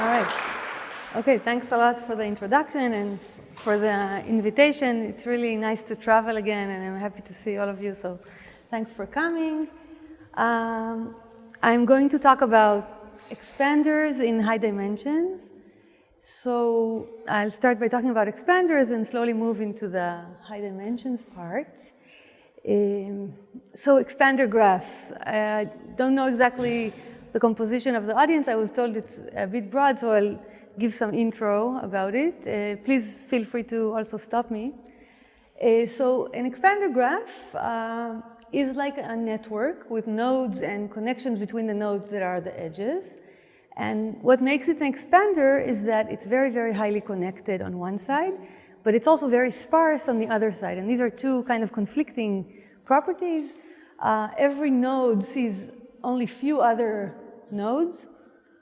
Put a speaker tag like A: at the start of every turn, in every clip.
A: All right. Okay, thanks a lot for the introduction and for the invitation. It's really nice to travel again, and I'm happy to see all of you, so thanks for coming. I'm going to talk about expanders in high dimensions. So I'll start by talking about expanders and slowly move into the high dimensions part. So expander graphs. I don't know exactly the composition of the audience. I was told it's a bit broad, so I'll give some intro about it. Please feel free to also stop me. So an expander graph is like a network with nodes and connections between the nodes that are the edges. And what makes it an expander is that it's very, very highly connected on one side, but it's also very sparse on the other side. And these are two kind of conflicting properties. Every node sees only few other nodes,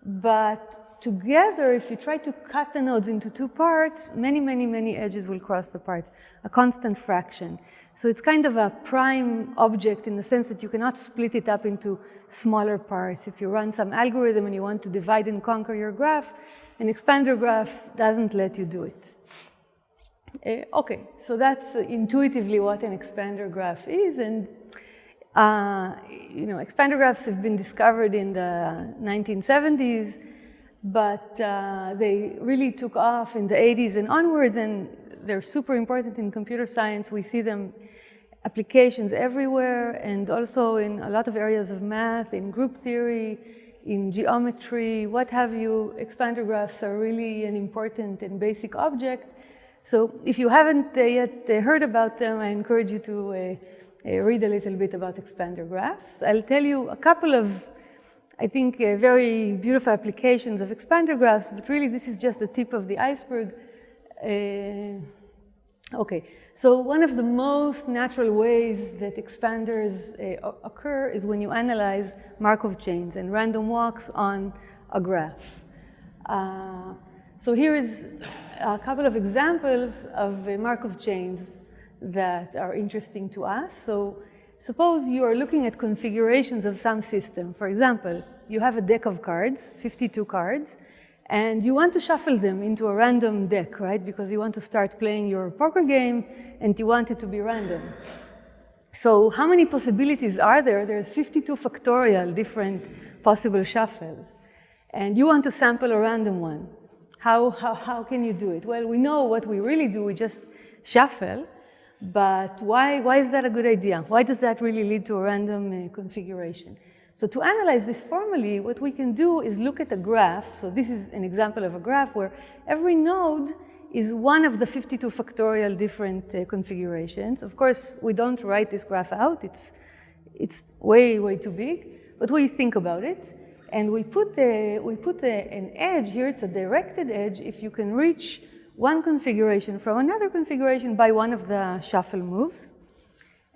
A: but together, if you try to cut the nodes into two parts, many edges will cross the parts, a constant fraction. So it's kind of a prime object in the sense that you cannot split it up into smaller parts. If you run some algorithm and you want to divide and conquer your graph, an expander graph doesn't let you do it. Okay, so that's intuitively what an expander graph is. And expander graphs have been discovered in the 1970s, but they really took off in the 80s and onwards, and they're super important in computer science. We see them applications everywhere, and also in a lot of areas of math, in group theory, in geometry, what have you. Expander graphs are really an important and basic object. So if you haven't yet heard about them, I encourage you to read a little bit about expander graphs. I'll tell you a couple of, I think, very beautiful applications of expander graphs, but really this is just the tip of the iceberg. Okay, so one of the most natural ways that expanders occur is when you analyze Markov chains and random walks on a graph. So here is a couple of examples of Markov chains that are interesting to us. So suppose you are looking at configurations of some system. For example, you have a deck of cards, 52 cards, and you want to shuffle them into a random deck, right? Because you want to start playing your poker game and you want it to be random. So how many possibilities are there? There's 52 factorial different possible shuffles. And you want to sample a random one. How can you do it? Well, we know what we really do. We just shuffle. But why is that a good idea? Why does that really lead to a random configuration? So to analyze this formally, what we can do is look at a graph. So this is an example of a graph where every node is one of the 52 factorial different configurations. Of course, we don't write this graph out. It's way too big. But we think about it. And we put an edge here. It's a directed edge. If you can reach one configuration from another configuration by one of the shuffle moves.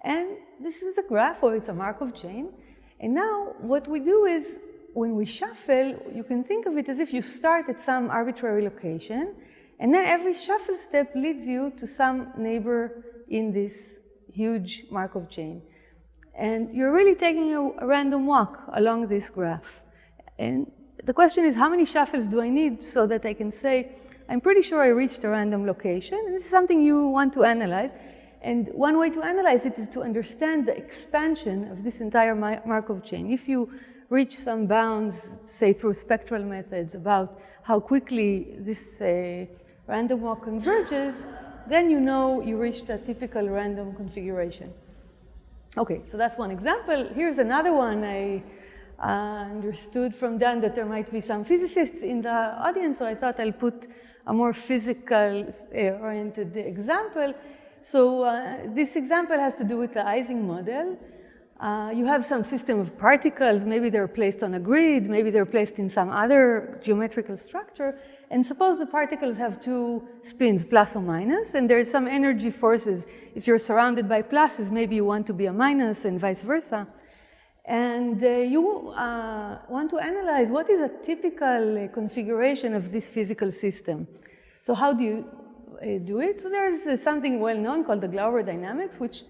A: And this is a graph, or it's a Markov chain. And now what we do is, when we shuffle, you can think of it as if you start at some arbitrary location, and then every shuffle step leads you to some neighbor in this huge Markov chain. And you're really taking a random walk along this graph. And the question is, how many shuffles do I need so that I can say, I'm pretty sure I reached a random location, and this is something you want to analyze. And one way to analyze it is to understand the expansion of this entire Markov chain. If you reach some bounds, say through spectral methods, about how quickly this random walk converges, then you know you reached a typical random configuration. Okay, so that's one example. Here's another one. I understood from Dan that there might be some physicists in the audience, so I thought I'll put a more physical-oriented example. So this example has to do with the Ising model. You have some system of particles. Maybe they're placed on a grid. Maybe they're placed in some other geometrical structure. And suppose the particles have two spins, plus or minus, and there is some energy forces. If you're surrounded by pluses, maybe you want to be a minus and vice versa. And you want to analyze what is a typical configuration of this physical system. So how do you do it? So there's something well known called the Glauber dynamics, which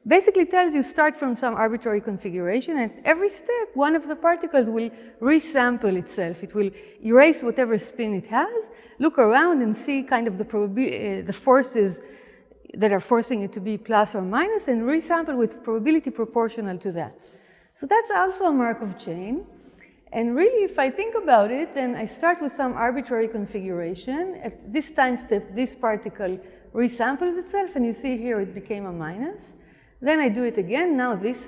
A: basically tells you start from some arbitrary configuration, and every step, one of the particles will resample itself. It will erase whatever spin it has, look around and see kind of the forces that are forcing it to be plus or minus, and resample with probability proportional to that. So that's also a Markov chain. And really, if I think about it, then I start with some arbitrary configuration. At this time step, this particle resamples itself, and you see here it became a minus. Then I do it again. Now this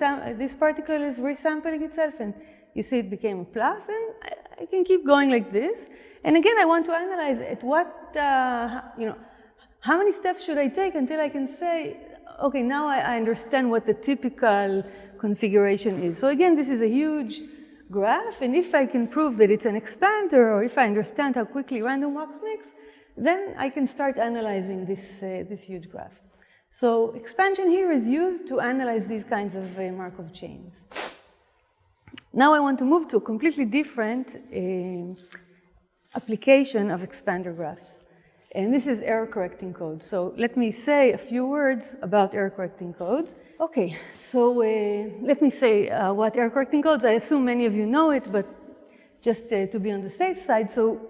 A: particle is resampling itself, and you see it became a plus, and I can keep going like this. And again, I want to analyze at what, how many steps should I take until I can say, okay, now I understand what the typical configuration is. So again, this is a huge graph, and if I can prove that it's an expander, or if I understand how quickly random walks mix, then I can start analyzing this huge graph. So expansion here is used to analyze these kinds of Markov chains. Now I want to move to a completely different application of expander graphs. And this is error correcting code. So let me say a few words about error correcting codes. Okay, so let me say what error correcting codes. I assume many of you know it, but just to be on the safe side. So,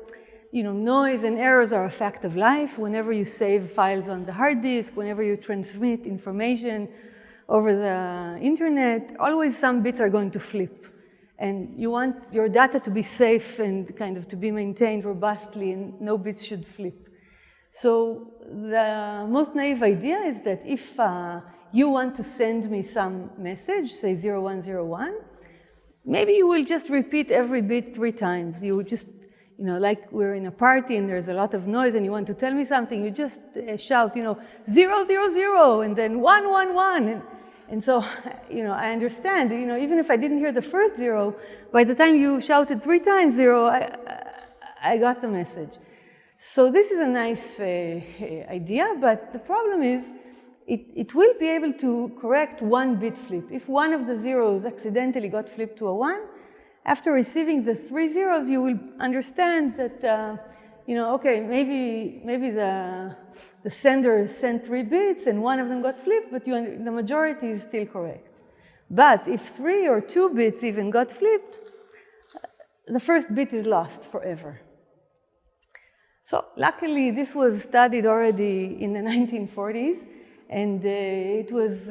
A: noise and errors are a fact of life. Whenever you save files on the hard disk, whenever you transmit information over the internet, always some bits are going to flip. And you want your data to be safe and kind of to be maintained robustly, and no bits should flip. So the most naive idea is that if you want to send me some message, say 0101, maybe you will just repeat every bit 3 times. You would just, like we're in a party and there's a lot of noise and you want to tell me something, you just shout, 000, and then 111. And so, I understand, even if I didn't hear the first 0, by the time you shouted 3 times 0, I got the message. So this is a nice idea, but the problem is it will be able to correct 1 bit flip. If one of the zeros accidentally got flipped to a 1, after receiving the 3 zeros, you will understand that, okay, maybe the sender sent 3 bits and one of them got flipped, but the majority is still correct. But if 3 or 2 bits even got flipped, the first bit is lost forever. So luckily, this was studied already in the 1940s, and it was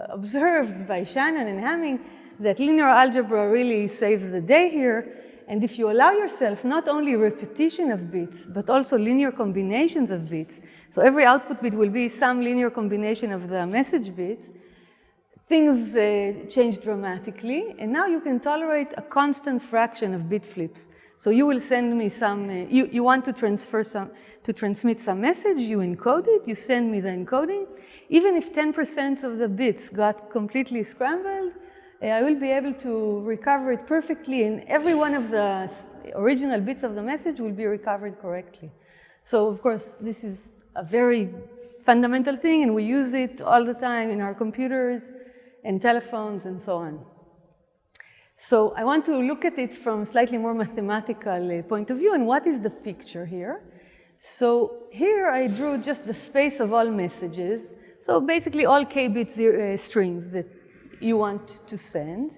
A: observed by Shannon and Hamming that linear algebra really saves the day here. And if you allow yourself not only repetition of bits, but also linear combinations of bits, so every output bit will be some linear combination of the message bits, things change dramatically. And now you can tolerate a constant fraction of bit flips. So you will send me some, you want to transmit some message, you encode it, you send me the encoding. Even if 10% of the bits got completely scrambled, I will be able to recover it perfectly, and every one of the original bits of the message will be recovered correctly. So of course, this is a very fundamental thing, and we use it all the time in our computers and telephones and so on. So I want to look at it from a slightly more mathematical point of view, and what is the picture here? So here I drew just the space of all messages. So basically all k-bit strings that you want to send.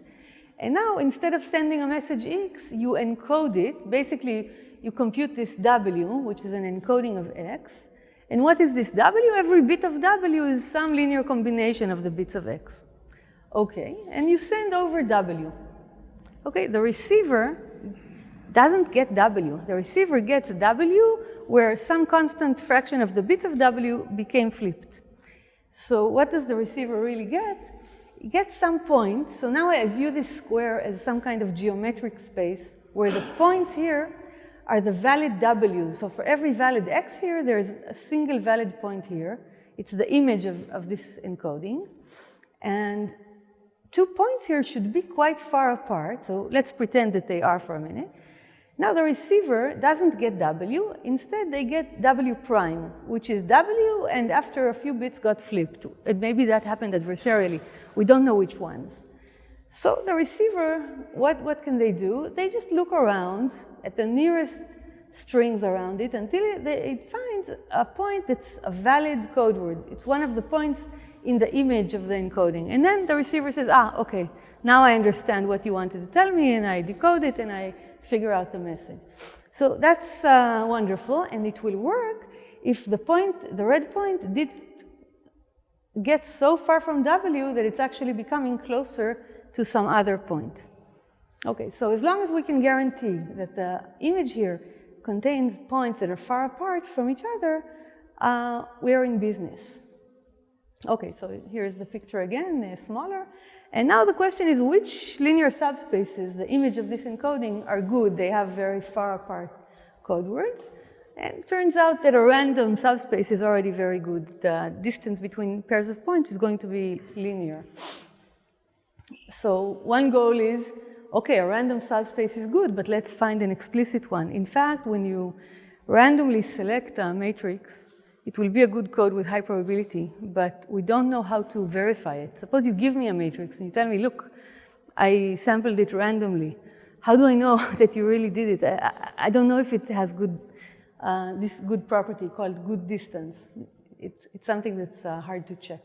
A: And now instead of sending a message x, you encode it. Basically, you compute this w, which is an encoding of x. And what is this w? Every bit of w is some linear combination of the bits of x. Okay, and you send over w. Okay, the receiver doesn't get w. The receiver gets w where some constant fraction of the bits of w became flipped. So what does the receiver really get? It gets some point. So now I view this square as some kind of geometric space where the points here are the valid w's. So for every valid x here, there's a single valid point here. It's the image of this encoding. And 2 points here should be quite far apart. So let's pretend that they are for a minute. Now the receiver doesn't get w. Instead, they get w prime, which is w, and after a few bits got flipped. And maybe that happened adversarially. We don't know which ones. So the receiver, what can they do? They just look around at the nearest strings around it until it finds a point that's a valid code word. It's one of the points in the image of the encoding. And then the receiver says, okay, now I understand what you wanted to tell me, and I decode it, and I figure out the message. So that's wonderful, and it will work if the red point did get so far from W that it's actually becoming closer to some other point. Okay, so as long as we can guarantee that the image here contains points that are far apart from each other, we are in business. Okay, so here's the picture again, smaller. And now the question is, which linear subspaces, the image of this encoding, are good? They have very far apart code words. And it turns out that a random subspace is already very good. The distance between pairs of points is going to be linear. So one goal is, okay, a random subspace is good, but let's find an explicit one. In fact, when you randomly select a matrix, it will be a good code with high probability, but we don't know how to verify it. Suppose you give me a matrix and you tell me, look, I sampled it randomly. How do I know that you really did it? I don't know if it has this good property called good distance. It's something that's hard to check.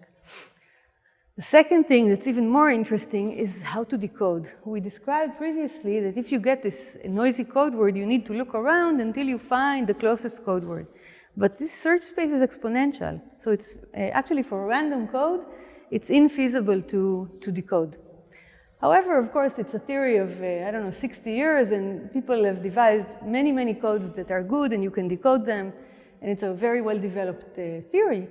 A: The second thing that's even more interesting is how to decode. We described previously that if you get this noisy code word, you need to look around until you find the closest code word. But this search space is exponential. So it's actually for a random code, it's infeasible to decode. However, of course, it's a theory of, 60 years, and people have devised many, many codes that are good, and you can decode them, and it's a very well-developed theory.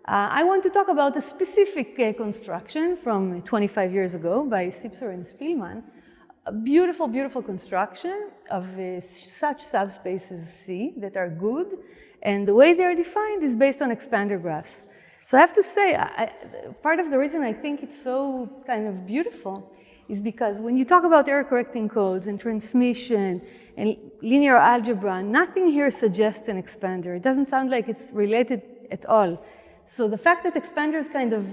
A: I want to talk about a specific construction from 25 years ago by Sipser and Spielman, a beautiful, beautiful construction of such subspaces C that are good, and the way they're defined is based on expander graphs. So I have to say, part of the reason I think it's so kind of beautiful is because when you talk about error-correcting codes and transmission and linear algebra, nothing here suggests an expander. It doesn't sound like it's related at all. So the fact that expanders kind of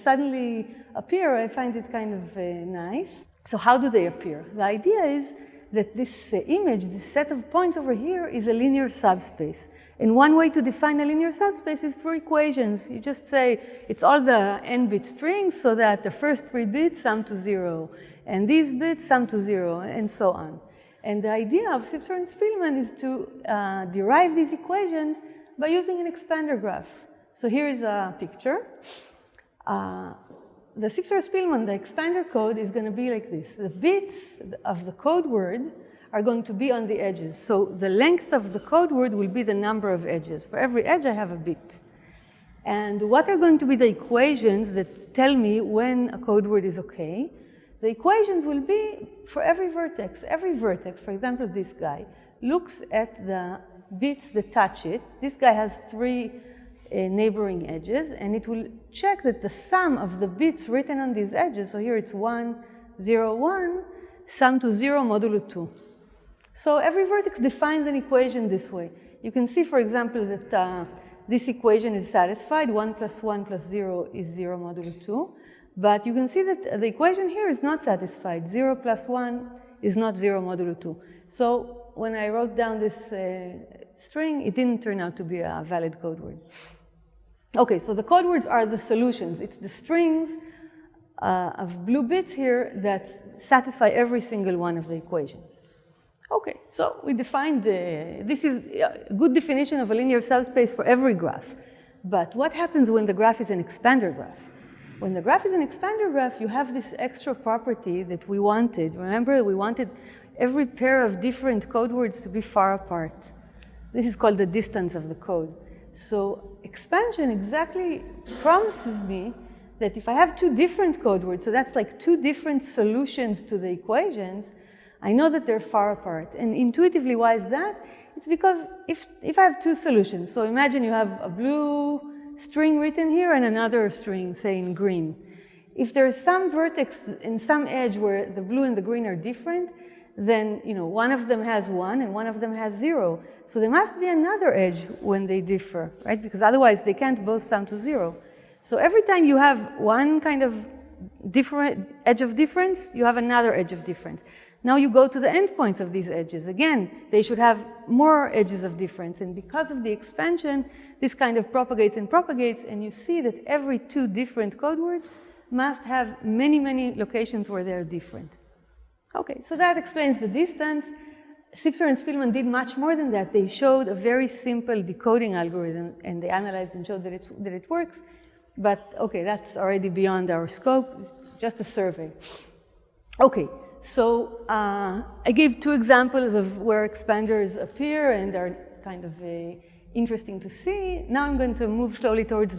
A: suddenly appear, I find it kind of nice. So how do they appear? The idea is that this image, this set of points over here, is a linear subspace. And one way to define a linear subspace is through equations. You just say it's all the n-bit strings so that the first 3 bits sum to 0, and these bits sum to 0, and so on. And the idea of Sipser and Spielman is to derive these equations by using an expander graph. So here is a picture. The Sipser-Spielman, the expander code is going to be like this. The bits of the code word are going to be on the edges. So the length of the code word will be the number of edges. For every edge, I have a bit. And what are going to be the equations that tell me when a code word is okay? The equations will be for every vertex. Every vertex, for example, this guy, looks at the bits that touch it. This guy has 3 neighboring edges, and it will check that the sum of the bits written on these edges, so here it's 1, 0, 1, sum to 0 modulo 2. So every vertex defines an equation this way. You can see, for example, that this equation is satisfied. 1 plus 1 plus 0 is 0 modulo 2. But you can see that the equation here is not satisfied. 0 plus 1 is not 0 modulo 2. So when I wrote down this string, it didn't turn out to be a valid code word. Okay, so the code words are the solutions. It's the strings of blue bits here that satisfy every single one of the equations. Okay, so we defined, this is a good definition of a linear subspace for every graph. But what happens when the graph is an expander graph? When the graph is an expander graph, you have this extra property that we wanted. Remember, we wanted every pair of different code words to be far apart. This is called the distance of the code. So expansion exactly promises me that if I have 2 different code words, so that's like 2 different solutions to the equations, I know that they're far apart. And intuitively, why is that? It's because if I have 2 solutions, so imagine you have a blue string written here and another string, say in green. If there's some vertex in some edge where the blue and the green are different, then one of them has 1 and one of them has 0. So there must be another edge when they differ, right? Because otherwise they can't both sum to 0. So every time you have one kind of different edge of difference, you have another edge of difference. Now you go to the endpoints of these edges. Again, they should have more edges of difference. And because of the expansion, this kind of propagates, and you see that every two different code words must have many, many locations where they're different. Okay, so that explains the distance. Sipser and Spielman did much more than that. They showed a very simple decoding algorithm, and they analyzed and showed that it works. But okay, that's already beyond our scope. It's just a survey. Okay, so I gave two examples of where expanders appear and are kind of interesting to see. Now I'm going to move slowly towards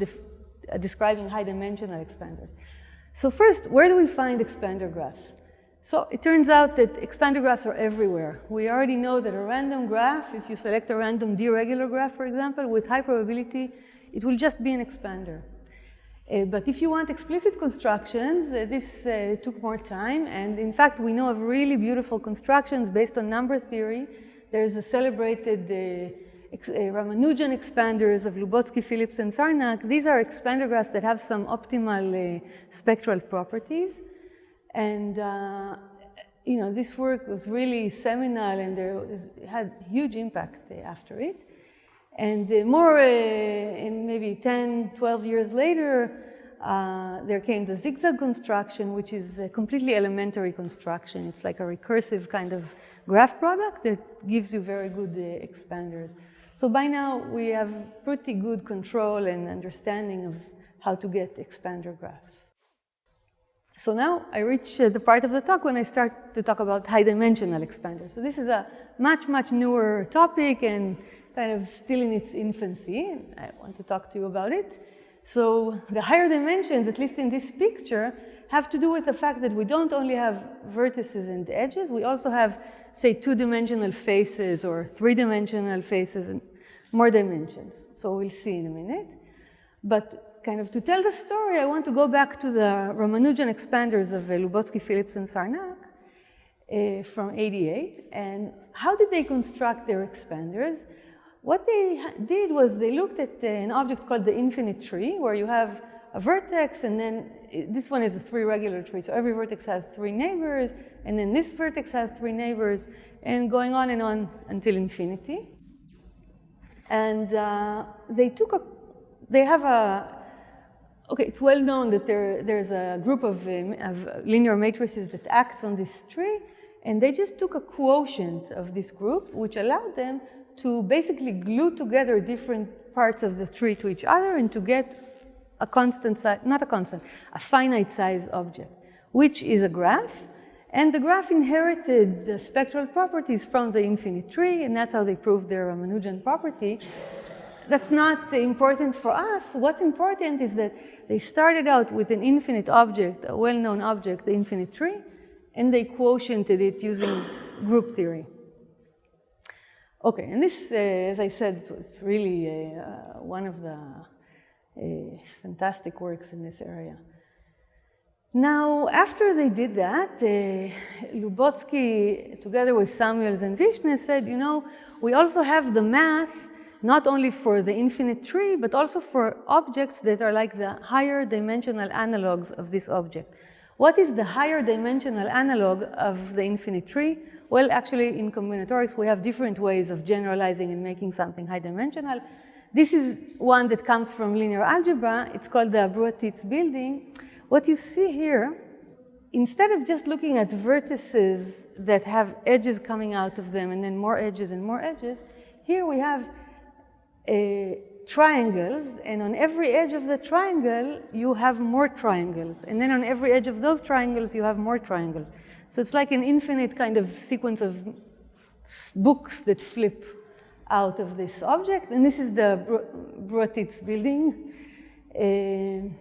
A: describing high-dimensional expanders. So first, where do we find expander graphs? So it turns out that expander graphs are everywhere. We already know that a random graph, if you select a random deregular graph, for example, with high probability, it will just be an expander. But if you want explicit constructions, this took more time. And in fact, we know of really beautiful constructions based on number theory. There's a celebrated Ramnujan Expanders of Lubotsky, Phillips, and Sarnak. These are expander graphs that have some optimal spectral properties. And this work was really seminal, and it had huge impact after it. And more in maybe 10, 12 years later, there came the zigzag construction, which is a completely elementary construction. It's like a recursive kind of graph product that gives you very good expanders. So by now, we have pretty good control and understanding of how to get expander graphs. So now I reach the part of the talk when I start to talk about high-dimensional expanders. So this is a much, much newer topic and kind of still in its infancy. I want to talk to you about it. So the higher dimensions, at least in this picture, have to do with the fact that we don't only have vertices and edges, we also have, say, two-dimensional faces or three-dimensional faces and more dimensions. So we'll see in a minute. But kind of to tell the story, I want to go back to the Ramnujan Expanders of Lubotsky, Phillips, and Sarnak from '88. And how did they construct their expanders? What they did was they looked at an object called the infinite tree, where you have a vertex, and then this one is a three-regular tree. So every vertex has three neighbors, and then this vertex has three neighbors, and going on and on until infinity. And okay, it's well known that there's a group of linear matrices that acts on this tree, and they just took a quotient of this group, which allowed them to basically glue together different parts of the tree to each other and to get a constant size, not a constant, a finite size object, which is a graph. And the graph inherited the spectral properties from the infinite tree, and that's how they proved their Ramnujan property. That's not important for us. What's important is that they started out with an infinite object, a well-known object, the infinite tree, and they quotiented it using group theory. Okay, and this, as I said, was really one of the fantastic works in this area. Now, after they did that, Lubotsky, together with Samuels and Vishne, said, we also have the math not only for the infinite tree, but also for objects that are like the higher dimensional analogs of this object. What is the higher dimensional analog of the infinite tree? Well, actually, in combinatorics, we have different ways of generalizing and making something high dimensional. This is one that comes from linear algebra. It's called the Abrotics Building. What you see here, instead of just looking at vertices that have edges coming out of them and then more edges and more edges, here we have triangles, and on every edge of the triangle, you have more triangles. And then on every edge of those triangles, you have more triangles. So it's like an infinite kind of sequence of books that flip out of this object. And this is the Abrotics Building. And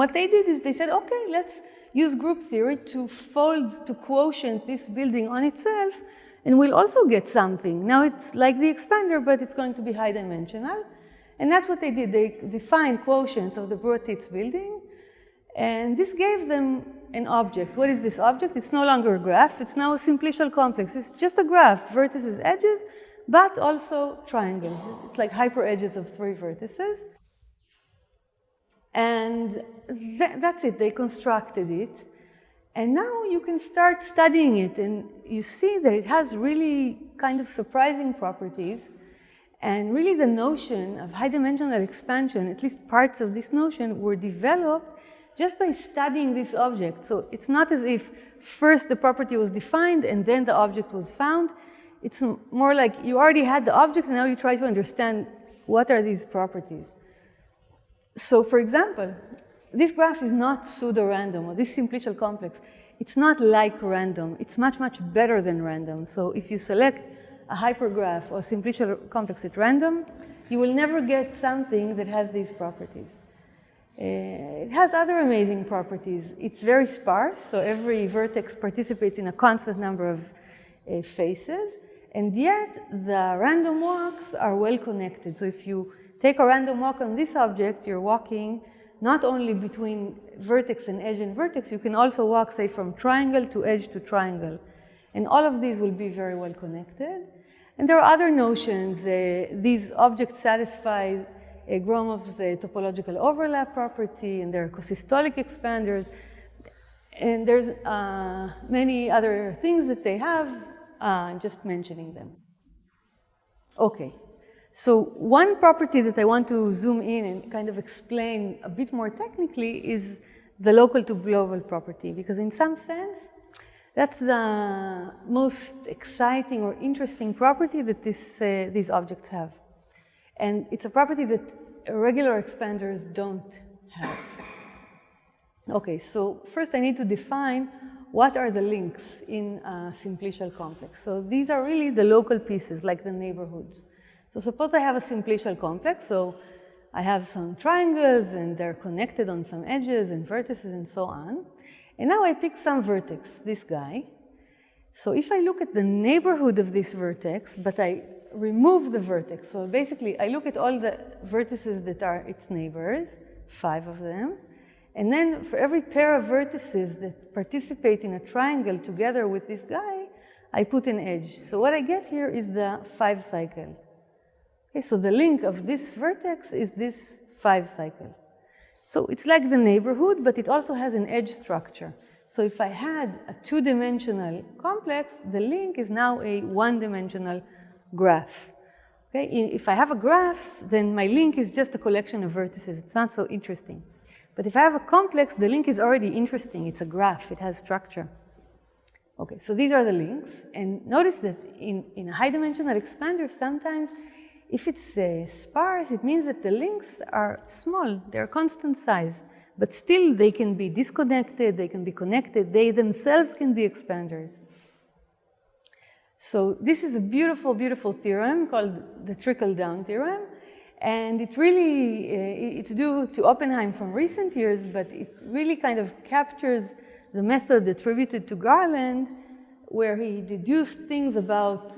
A: what they did is they said, okay, let's use group theory to quotient this building on itself, and we'll also get something. Now it's like the expander, but it's going to be high dimensional. And that's what they did. They defined quotients of the Abrotics Building, and this gave them an object. What is this object? It's no longer a graph. It's now a simplicial complex. It's just a graph, vertices, edges, but also triangles. It's like hyperedges of three vertices. And that's it. They constructed it. And now you can start studying it, and you see that it has really kind of surprising properties. And really the notion of high-dimensional expansion, at least parts of this notion, were developed just by studying this object. So it's not as if first the property was defined and then the object was found. It's more like you already had the object and now you try to understand what are these properties. So for example, this graph is not pseudo-random, or this simplicial complex. It's not like random. It's much, much better than random. So if you select a hypergraph or simplicial complex at random, you will never get something that has these properties. It has other amazing properties. It's very sparse, so every vertex participates in a constant number of faces, and yet the random walks are well connected. So if you take a random walk on this object, you're walking not only between vertex and vertex, you can also walk, say, from triangle to edge to triangle. And all of these will be very well connected. And there are other notions. These objects satisfy Gromov's topological overlap property, and there are cosystolic expanders. And there's many other things that they have, just mentioning them. Okay. So one property that I want to zoom in and kind of explain a bit more technically is the local to global property, because in some sense, that's the most exciting or interesting property that these objects have. And it's a property that regular expanders don't have. Okay, so first I need to define what are the links in a simplicial complex. So these are really the local pieces, like the neighborhoods. So suppose I have a simplicial complex, so I have some triangles and they're connected on some edges and vertices and so on. And now I pick some vertex, this guy. So if I look at the neighborhood of this vertex, but I remove the vertex, so basically I look at all the vertices that are its neighbors, 5 of them, and then for every pair of vertices that participate in a triangle together with this guy, I put an edge. So what I get here is the 5 cycle. Okay, so the link of this vertex is this 5 cycle. So it's like the neighborhood, but it also has an edge structure. So if I had a 2-dimensional complex, the link is now a 1-dimensional graph. Okay? If I have a graph, then my link is just a collection of vertices. It's not so interesting. But if I have a complex, the link is already interesting. It's a graph. It has structure. Okay, so these are the links. And notice that in a high-dimensional expander, sometimes if it's sparse, it means that the links are small. They're constant size. But still, they can be disconnected. They can be connected. They themselves can be expanders. So this is a beautiful, beautiful theorem called the trickle-down theorem. And it really, it's due to Oppenheim from recent years, but it really kind of captures the method attributed to Garland, where he deduced things about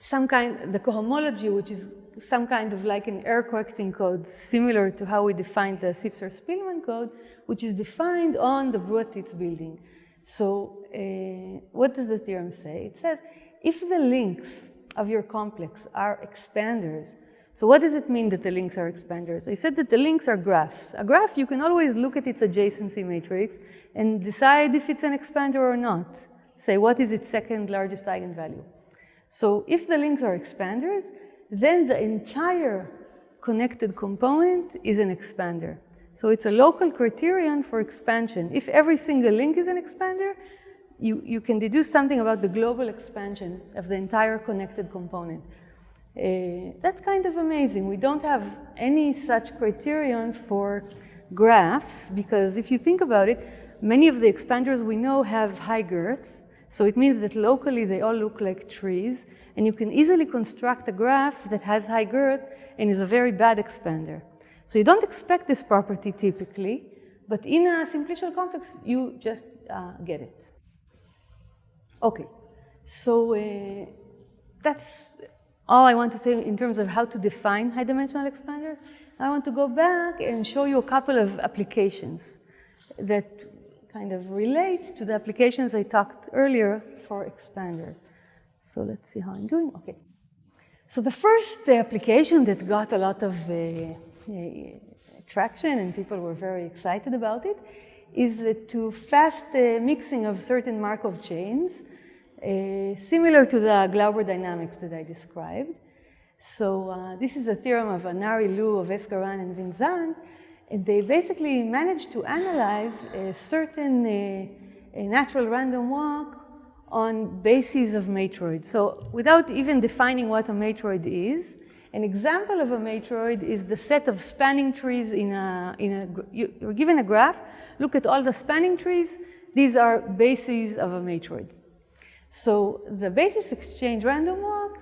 A: some kind, the cohomology, which is some kind of like an error-correcting code, similar to how we defined the Sipser-Spielman code, which is defined on the Abrotics Building. So what does the theorem say? It says, if the links of your complex are expanders, so what does it mean that the links are expanders? I said that the links are graphs. A graph, you can always look at its adjacency matrix and decide if it's an expander or not. Say, what is its second largest eigenvalue? So if the links are expanders, then the entire connected component is an expander. So it's a local criterion for expansion. If every single link is an expander, you can deduce something about the global expansion of the entire connected component. That's kind of amazing. We don't have any such criterion for graphs, because if you think about it, many of the expanders we know have high girth. So it means that locally they all look like trees, and you can easily construct a graph that has high girth and is a very bad expander. So you don't expect this property typically, but in a simplicial complex, you just get it. Okay, so that's all I want to say in terms of how to define high-dimensional expanders. I want to go back and show you a couple of applications that kind of relate to the applications I talked earlier for expanders. So let's see how I'm doing. Okay. So the first application that got a lot of traction and people were very excited about it is to fast mixing of certain Markov chains, similar to the Glauber dynamics that I described. So this is a theorem of Anari, Liu, of Eskaran, and Vinzant, and they basically managed to analyze a certain natural random walk on bases of matroids. So without even defining what a matroid is, an example of a matroid is the set of spanning trees you're given a graph, look at all the spanning trees, these are bases of a matroid. So the basis exchange random walk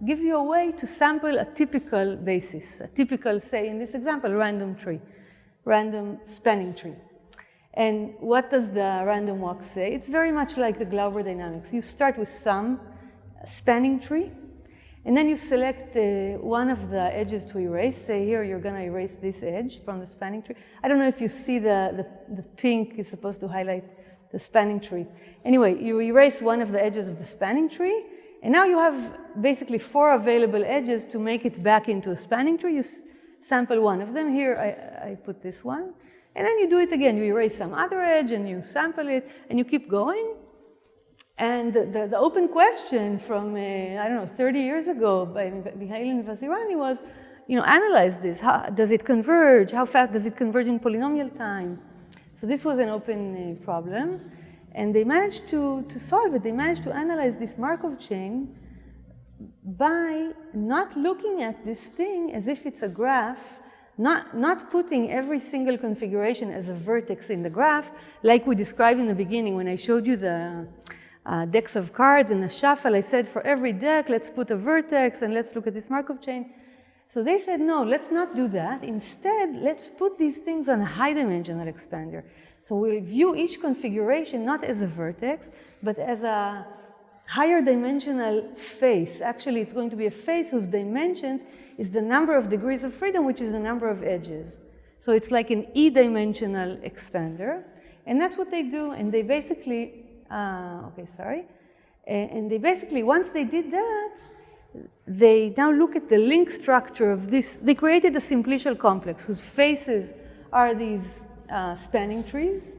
A: gives you a way to sample a typical basis, a typical, say in this example, random tree, random spanning tree. And what does the random walk say? It's very much like the Glauber dynamics. You start with some spanning tree, and then you select one of the edges to erase. Say here, you're going to erase this edge from the spanning tree. I don't know if you see the pink is supposed to highlight the spanning tree. Anyway, you erase one of the edges of the spanning tree, and now you have basically 4 available edges to make it back into a spanning tree. You sample one of them. Here, I put this one. And then you do it again. You erase some other edge, and you sample it, and you keep going. And the open question from, I don't know, 30 years ago by Mihail and Vazirani was, analyze this. How does it converge? How fast does it converge in polynomial time? So this was an open problem. And they managed to solve it. They managed to analyze this Markov chain by not looking at this thing as if it's a graph, not putting every single configuration as a vertex in the graph, like we described in the beginning when I showed you the decks of cards and the shuffle. I said for every deck, let's put a vertex and let's look at this Markov chain. So they said, no, let's not do that. Instead, let's put these things on a high-dimensional expander. So we'll view each configuration not as a vertex, but as a higher dimensional face. Actually, it's going to be a face whose dimensions is the number of degrees of freedom, which is the number of edges. So it's like an E-dimensional expander. And that's what they do. And they basically, and they basically, once they did that, they now look at the link structure of this. They created a simplicial complex whose faces are these spanning trees.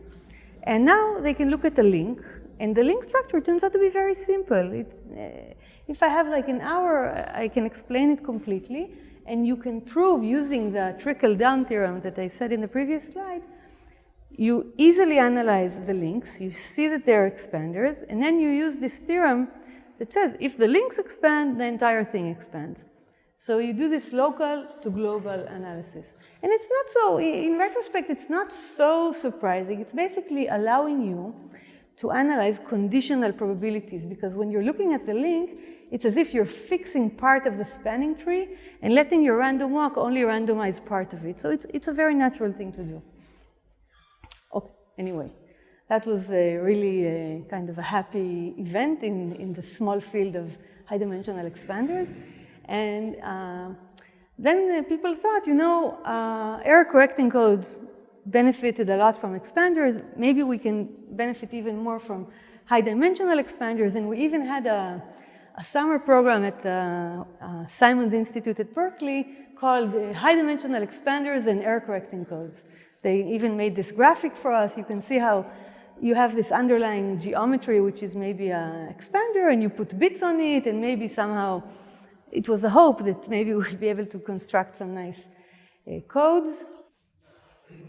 A: And now they can look at the link. And the link structure turns out to be very simple. If I have like an hour, I can explain it completely. And you can prove using the trickle-down theorem that I said in the previous slide. You easily analyze the links. You see that they're expanders. And then you use this theorem that says if the links expand, the entire thing expands. So you do this local to global analysis. And it's not so, in retrospect, it's not so surprising. It's basically allowing you to analyze conditional probabilities, because when you're looking at the link, it's as if you're fixing part of the spanning tree and letting your random walk only randomize part of it. So it's a very natural thing to do. Okay, anyway, that was really kind of a happy event in the small field of high-dimensional expanders. And then people thought, error-correcting codes benefited a lot from expanders. Maybe we can benefit even more from high-dimensional expanders. And we even had a summer program at the Simons Institute at Berkeley called High-Dimensional Expanders and Error-Correcting Codes. They even made this graphic for us. You can see how you have this underlying geometry, which is maybe an expander, and you put bits on it, and maybe somehow it was a hope that maybe we'll be able to construct some nice codes.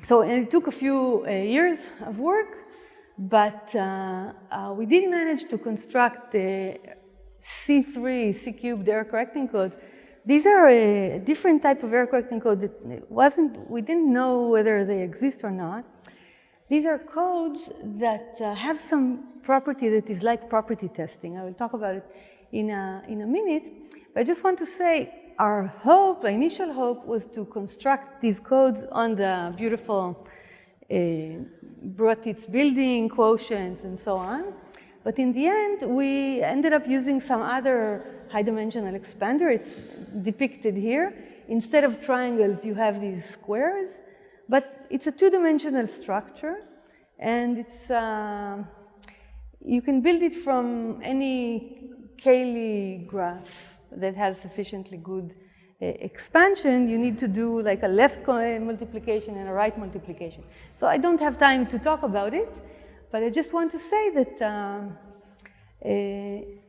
A: So it took a few years of work, but we did manage to construct C3, C-cubed error-correcting codes. These are a different type of error-correcting code that we didn't know whether they exist or not. These are codes that have some property that is like property testing. I will talk about it in a minute. But I just want to say our initial hope was to construct these codes on the beautiful Abrotics Building, quotients, and so on. But in the end, we ended up using some other high-dimensional expander. It's depicted here. Instead of triangles, you have these squares. But it's a two-dimensional structure, and it's you can build it from any Cayley graph that has sufficiently good expansion, you need to do like a left multiplication and a right multiplication. So I don't have time to talk about it, but I just want to say that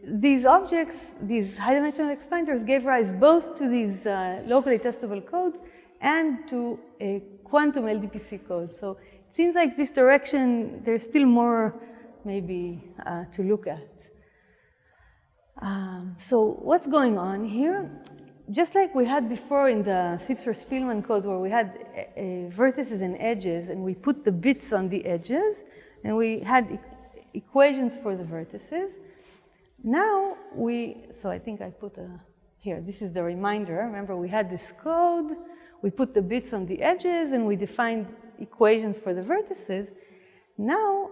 A: these objects, these high-dimensional expanders, gave rise both to these locally testable codes and to a quantum LDPC code. So it seems like this direction, there's still more maybe to look at. So what's going on here? Just like we had before in the Sipser-Spielmann code, where we had vertices and edges, and we put the bits on the edges, and we had equations for the vertices. Now so I think I put here, this is the reminder. Remember, we had this code, we put the bits on the edges, and we defined equations for the vertices. Now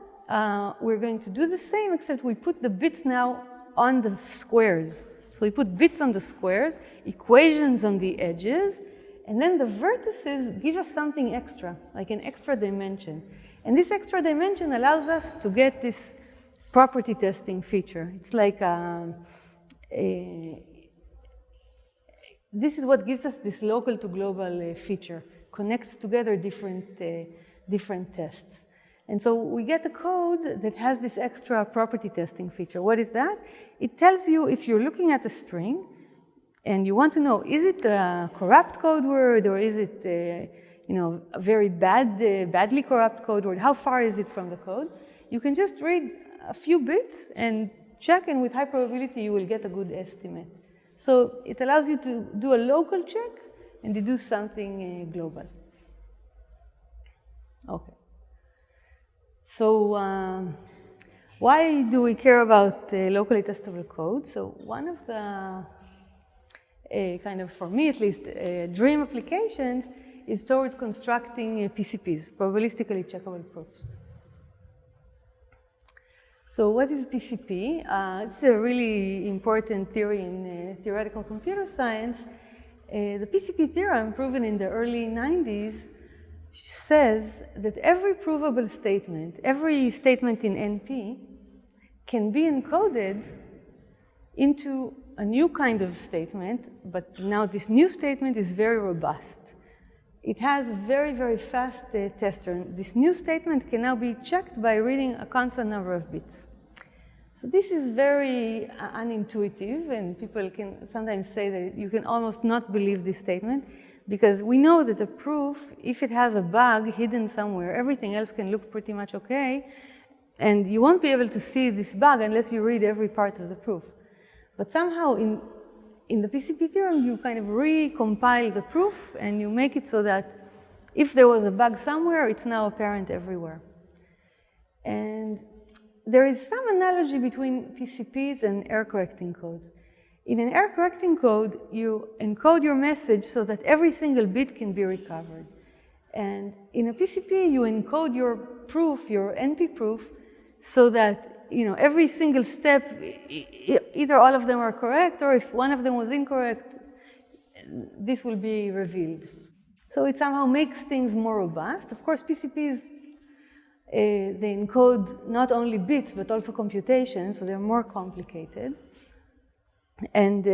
A: we're going to do the same, except we put the bits now on the squares. So we put bits on the squares, equations on the edges, and then the vertices give us something extra, like an extra dimension. And this extra dimension allows us to get this property testing feature. It's like this is what gives us this local to global feature, connects together different tests. And so we get a code that has this extra property testing feature. What is that? It tells you if you're looking at a string and you want to know, is it a corrupt code word or is it a very badly corrupt code word? How far is it from the code? You can just read a few bits and check, and with high probability you will get a good estimate. So it allows you to do a local check and deduce something global. Okay. So why do we care about locally testable code? So one of the, kind of for me at least, dream applications is towards constructing PCPs, probabilistically checkable proofs. So what is PCP? It's a really important theory in theoretical computer science. The PCP theorem, proven in the early 90s, says that every provable statement, every statement in NP, can be encoded into a new kind of statement, but now this new statement is very robust. It has a very, very fast tester. This new statement can now be checked by reading a constant number of bits. So this is very unintuitive, and people can sometimes say that you can almost not believe this statement, because we know that a proof, if it has a bug hidden somewhere, everything else can look pretty much okay, and you won't be able to see this bug unless you read every part of the proof. But somehow in the PCP theorem, you kind of recompile the proof, and you make it so that if there was a bug somewhere, it's now apparent everywhere. And there is some analogy between PCPs and error-correcting codes. In an error-correcting code, you encode your message so that every single bit can be recovered. And in a PCP, you encode your proof, your NP proof, so that every single step, either all of them are correct, or if one of them was incorrect, this will be revealed. So it somehow makes things more robust. Of course, PCPs, they encode not only bits, but also computation, so they're more complicated. And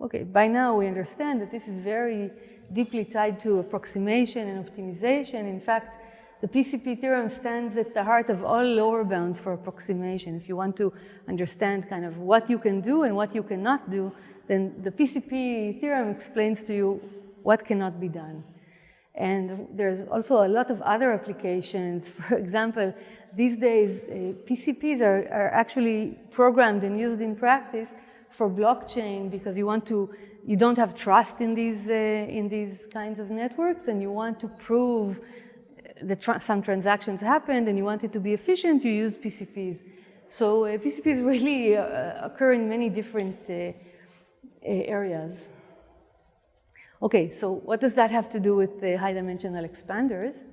A: okay, by now we understand that this is very deeply tied to approximation and optimization. In fact, the PCP theorem stands at the heart of all lower bounds for approximation. If you want to understand kind of what you can do and what you cannot do, then the PCP theorem explains to you what cannot be done. And there's also a lot of other applications. For example, these days, PCPs are actually programmed and used in practice for blockchain, because you don't have trust in these kinds of networks, and you want to prove that some transactions happened, and you want it to be efficient, you use PCPs. So PCPs really occur in many different areas. Okay, so what does that have to do with the high-dimensional expanders?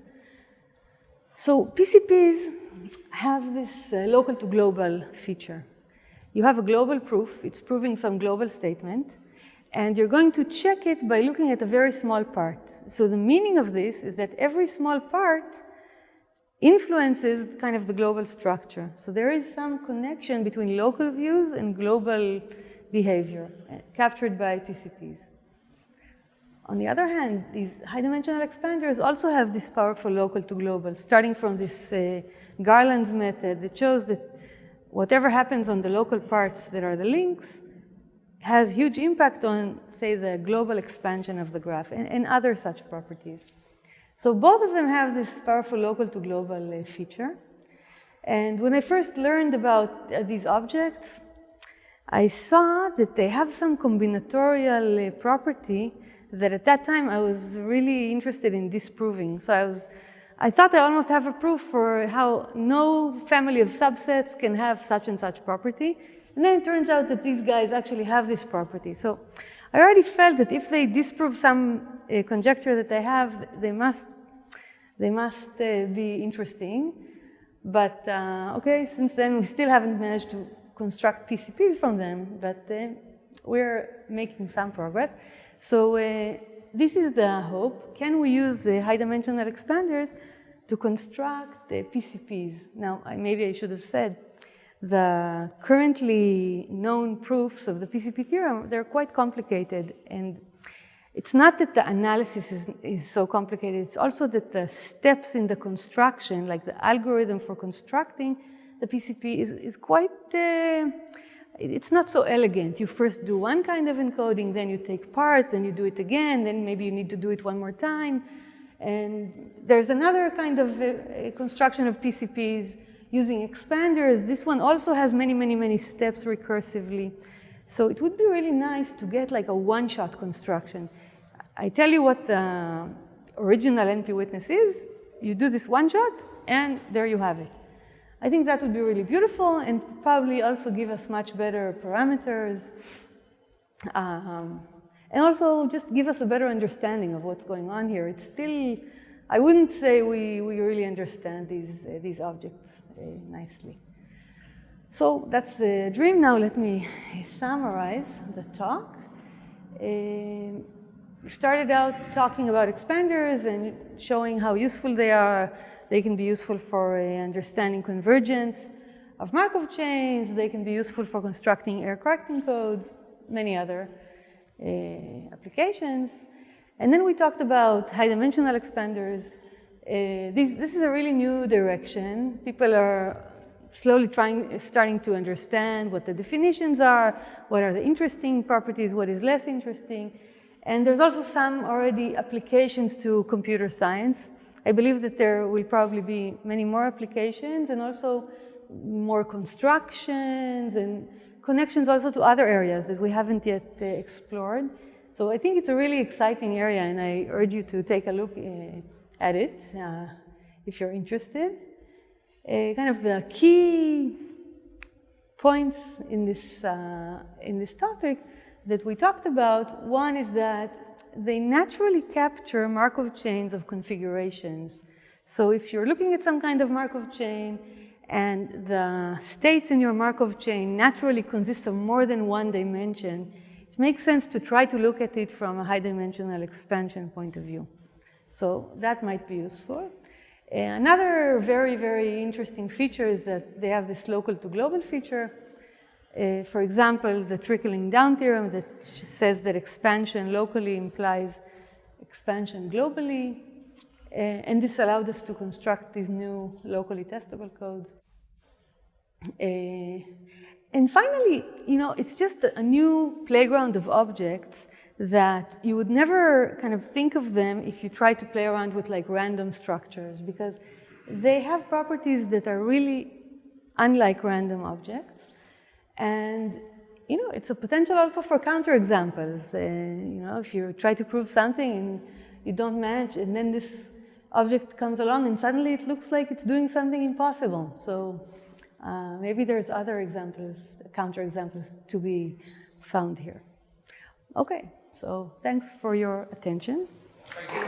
A: So PCPs have this local to global feature. You have a global proof, it's proving some global statement, and you're going to check it by looking at a very small part. So the meaning of this is that every small part influences kind of the global structure. So there is some connection between local views and global behavior captured by PCPs. On the other hand, these high-dimensional expanders also have this powerful local to global, starting from this Garland's method that shows that whatever happens on the local parts that are the links has huge impact on, say, the global expansion of the graph and other such properties. So both of them have this powerful local to global feature. And when I first learned about these objects, I saw that they have some combinatorial property that at that time I was really interested in disproving. So I thought I almost have a proof for how no family of subsets can have such and such property. And then it turns out that these guys actually have this property. So I already felt that if they disprove some conjecture that they have, they must be interesting. But okay, since then we still haven't managed to construct PCPs from them, but we're making some progress. So this is the hope. Can we use the high-dimensional expanders to construct the PCPs? Now, maybe I should have said the currently known proofs of the PCP theorem, they're quite complicated. And it's not that the analysis is so complicated, it's also that the steps in the construction, like the algorithm for constructing the PCP is quite, it's not so elegant. You first do one kind of encoding, then you take parts, then you do it again, then maybe you need to do it one more time. And there's another kind of construction of PCPs using expanders. This one also has many, many, many steps recursively. So it would be really nice to get like a one-shot construction. I tell you what the original NP witness is, you do this one shot, and there you have it. I think that would be really beautiful and probably also give us much better parameters. And also just give us a better understanding of what's going on here. It's still, I wouldn't say we really understand these objects nicely. So that's the dream. Now let me summarize the talk. We started out talking about expanders and showing how useful they are. They can be useful for understanding convergence of Markov chains. They can be useful for constructing error-correcting codes, many other applications. And then we talked about high-dimensional expanders. This is a really new direction. People are slowly starting to understand what the definitions are, what are the interesting properties, what is less interesting. And there's also some already applications to computer science. I believe that there will probably be many more applications and also more constructions and connections also to other areas that we haven't yet explored. So I think it's a really exciting area, and I urge you to take a look at it if you're interested. Kind of the key points in this topic that we talked about, one is that they naturally capture Markov chains of configurations. So if you're looking at some kind of Markov chain and the states in your Markov chain naturally consist of more than one dimension, it makes sense to try to look at it from a high-dimensional expansion point of view. So that might be useful. Another very, very interesting feature is that they have this local to global feature. For example, the trickling down theorem that says that expansion locally implies expansion globally. And this allowed us to construct these new locally testable codes. And finally, it's just a new playground of objects that you would never kind of think of them if you try to play around with like random structures, because they have properties that are really unlike random objects. And it's a potential also for counterexamples. If you try to prove something and you don't manage, and then this object comes along and suddenly it looks like it's doing something impossible. So maybe there's other examples, counterexamples to be found here. Okay, so thanks for your attention.
B: Thank you.